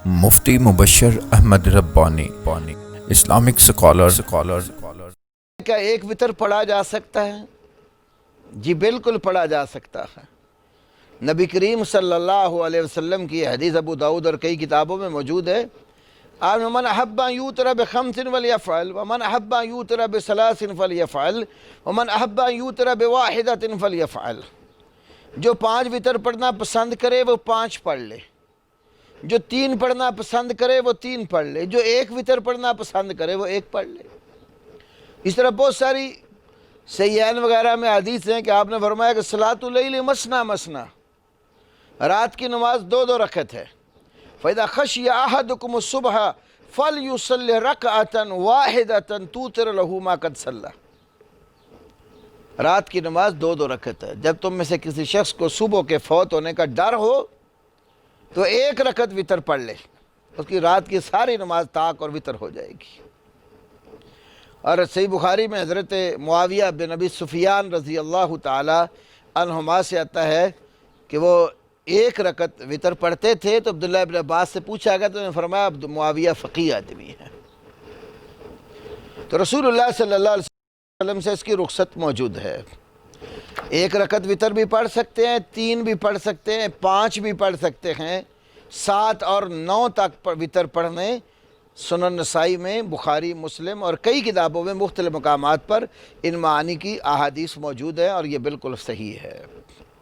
مفتی مبشر احمد ربانی Islamic scholar کیا ایک وتر پڑھا جا سکتا ہے؟ جی بالکل پڑھا جا سکتا ہے۔ نبی کریم صلی اللہ علیہ وسلم کی حدیث ابو داؤد اور کئی کتابوں میں موجود ہے، من احب ان یوتر بخمس فلیفعل ومن احب ان یوتر بثلاث فلیفعل ومن احب ان یوتر بواحدۃ فلیفعل۔ جو 5 وتر پڑھنا پسند کرے وہ 5 پڑھ لے، جو 3 پڑھنا پسند کرے وہ 3 پڑھ لے، جو 1 وتر پڑھنا پسند کرے وہ 1 پڑھ لے۔ اس طرح بہت ساری صحیحین وغیرہ میں حدیث ہیں کہ آپ نے فرمایا کہ صلاۃ اللیل مثنی مثنی، رات کی نماز 2 رکعت ہے۔ فَإِذَا خَشِيَ أَحَدُكُمُ الصُّبْحَ فَلْيُصَلِّ رَكْعَةً وَاحِدَةً تُوتِرُ لَهُ مَا قَدْ صَلَّى۔ رات کی نماز 2 رکعت ہے۔ جب تم میں سے کسی شخص کو صبح کے فوت ہونے کا ڈر ہو تو 1 رکعت وتر پڑھ لے، اس کی رات کی ساری نماز طاق اور وتر ہو جائے گی۔ اور صحیح بخاری میں حضرت معاویہ بن ابی سفیان رضی اللہ تعالی عنہما سے آتا ہے کہ وہ 1 رکعت وتر پڑھتے تھے، تو عبداللہ ابن عباس سے پوچھا گیا تو انہوں نے فرمایا معاویہ فقیہ آدمی ہے۔ تو رسول اللہ صلی اللہ علیہ وسلم سے اس کی رخصت موجود ہے۔ 1 رکعت وتر بھی پڑھ سکتے ہیں، 3 بھی پڑھ سکتے ہیں، 5 بھی پڑھ سکتے ہیں، 7 اور 9 تک وتر پڑھنے سنن نسائی میں، بخاری، مسلم اور کئی کتابوں میں مختلف مقامات پر ان معانی کی احادیث موجود ہیں اور یہ بالکل صحیح ہے۔